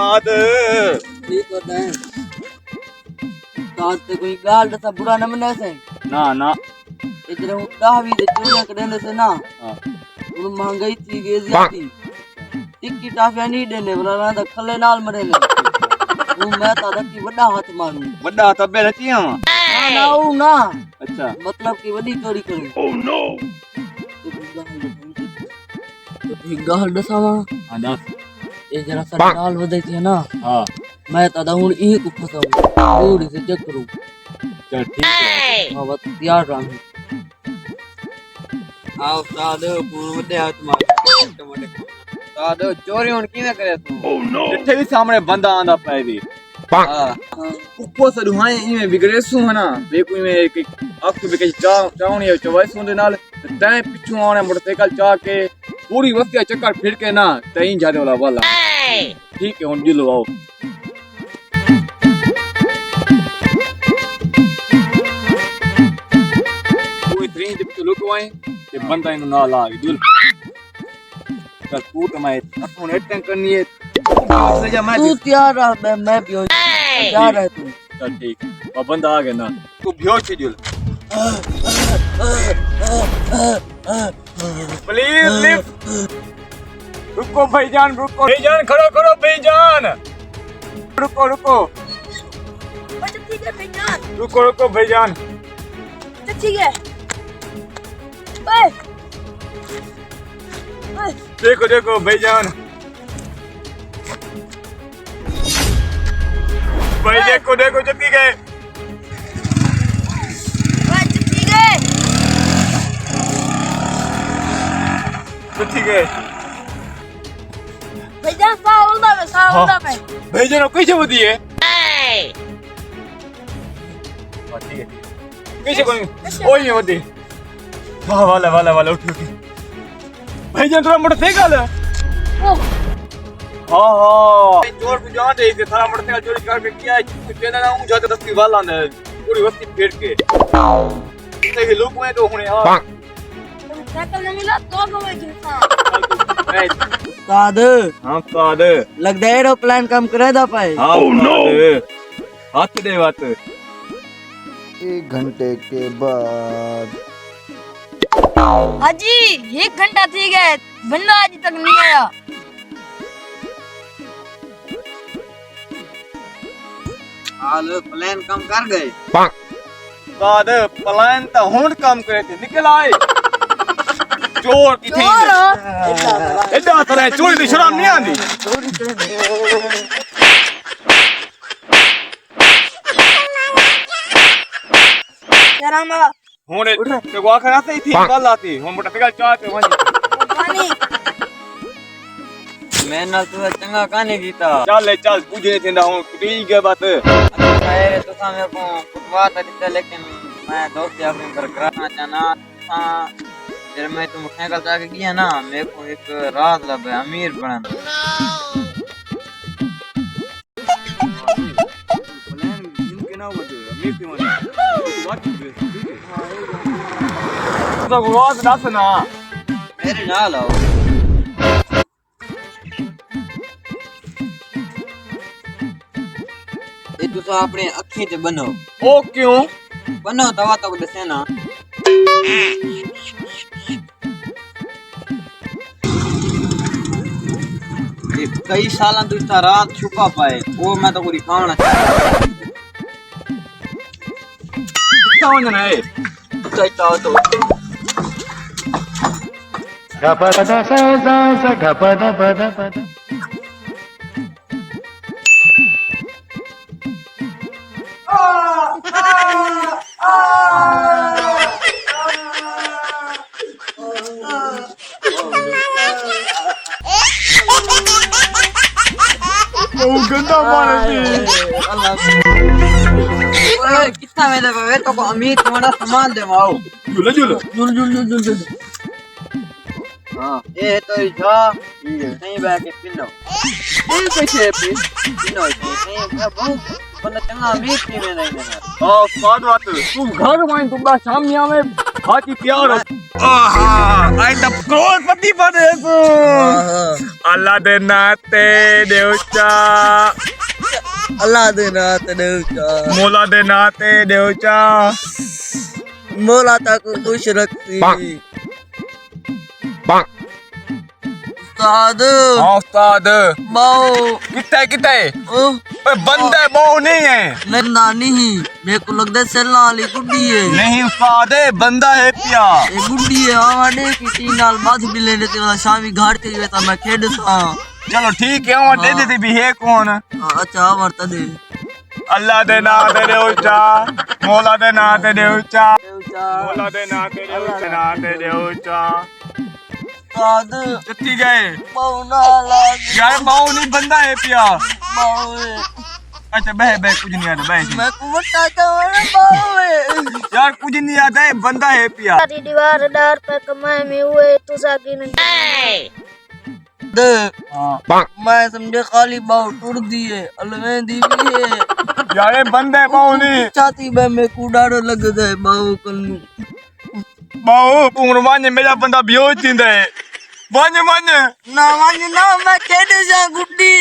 उस्ताद ठीक होता है उस्ताद ते कोई गाल दसा बुरा न मने से ना ना इधर हूं दावी दे चोरियां करेंदे से ना हां उन महंगाई थी गई ज्यादा टिक्की टाफिया नहीं देने वाला ना खले नाल मरे ले हूं मैं ता रखी बड़ा हाथ मारू बड़ा हाथ अबे रखी हां ना ना हूं ना अच्छा मतलब की बड़ी चोरी करूं ओह नो तो गाल दसावा हां दस ये जरा सा डाल वदे थी ना हां मैं ता हूं ई को फसाऊं थोड़ी से चेक करूं चल ठीक है हां बस तैयार रहूं आओ उस्ताद पूर्ण वडे हाथ मार टमाटे उस्ताद चोरी हुन किने करे तू ओह नो जिथे भी सामने बंदा आंदा पे दी हां ऊपर से दुहाई इमे बिगड़ेसू है ना देखो इमे एक आंख पे के चावनी चवाईसू दे नाल तय पिछू आने मोटरसाइकिल चा के पूरी वस्ती चक्कर फिर के ना तई जाने वाला वाला ठीक है हुन जिलो आओ कोई ट्रेन जब तो लुकवाए ते बंदा इन ना लाग जुल कल कूट मैं अपन अटेंड करनी है तू तैयार रह मैं भी तैयार रह तू चल ठीक और बंदा आ गया ना तू बेहोश जुल प्लीज लिफ्ट रुको भाईजान खड़ो करो भाईजान रुको अच्छा ठीक है भाईजान रुको भाईजान अच्छा ठीक है ओए देखो भाईजान भाई देखो जल्दी गए ठीक है भाईजान सावल में भाईजान कैसे होती है ठीक है कैसे कोई ओए नहीं होती वाला उठ भाईजान थोड़ा मोटरसाइकिल हाँ चोर को जान दे थारा मोटरसाइकिल चोरी करके किया है कहना ना ऊंचा के दस्ती वाला ने पूरी वस्ती फेर के सही लोग में तो होने हां साइकिल नहीं मिला तो गए जिंसा उस्ताद हां उस्ताद लगदा है एरोप्लेन काम करे दा पाए हां उस्ताद हाथ दे बात 1 घंटे के बाद हाजी 1 घंटा थी गए बंदा आज तक नहीं आया हाल प्लान काम कर गए बाद प्लान तो हुन काम करे थे निकल आए चोर की थी एडा तरह चोरी दी शर्म नहीं आंदी शर्म हुन ते गवा खरा से थी कल आती हुन मोटरसाइकिल चाह के वही मैं ना तू चंगा काने कीता चल तुझे थेंदा हूं ठीक है बात है तो सा मेरे को कुटवा था दिता लेकिन मैं दोस्त अपने पर कराना चाहना था जब मैं तुम मोटरसाइकिल चला के गया ना मेरे को एक राज लगा अमीर बनना प्लान जिनके ना हो जो अमीर के मन बात तो रोज दस ना मेरे नाल आओ ये तू अपने अखी ते बनो ओ क्यों बनो तवा तो दसे ना कई साल तू इतना रात छुपा पाए वो मैं तो पूरी खाना कितना हो जाना है चाहता तो गपदा सा सा गपदा पदा गंदा मारती अल्लाह कितना में दे तो को अमीर तुम्हारा सामान दे आओ जुल हां ये तो जा नहीं बैठ के पिनो ये कैसे पिनो नहीं बहुत बंदा चंगा अमीर की में नहीं देना हां स्वाद बात तू घर में तुम सामने आवे हाथी तैयार हो आहा आई द करोड़पति बने तू अल्लाह दे नाते देवचा अल्लाह दे नात देवचा मोला दे नाते देवचा मौला तक खुश रखती उस्ताद हाँ उस्ताद बाओ कितना कितना है ओ बंदा बहु नहीं है नन्ना नहीं मेरे को लगता है सेल्ला वाली गुड्डी है नहीं उस्ताद है बंदा है पिया ये गुड्डी है हमारे की तीन नाल बात भी लेने तेरा शामी घाट के गया था मैं खेड सा चलो ठीक है और दे देती भी है कौन अच्छा वर्ता दे अल्लाह दे ना दे देवचा मौला दे ना दे देवचा मौला दे ना दे देवचा उस्ताद चट्टी गए बाओ ना लाग यार बहु नहीं बंदा है पिया बाओ अच्छा बह कुछ नहीं आता बह मैं को बता के बाओ यार कुछ नहीं आता है बंदा है पिया सारी दीवार डार पे कमाए में हुए तू साकी नहीं दे हाँ मैं समझे खाली बाओ टूट दिए अलवे दी भी है यार ये बंदा है बहु नहीं छाती में मेरे को डारो लग जाए बाओ कल बहु उम्र माने मेरा बंदा बेहोश थींदा है माने ना मैं खेड जा गुड्डी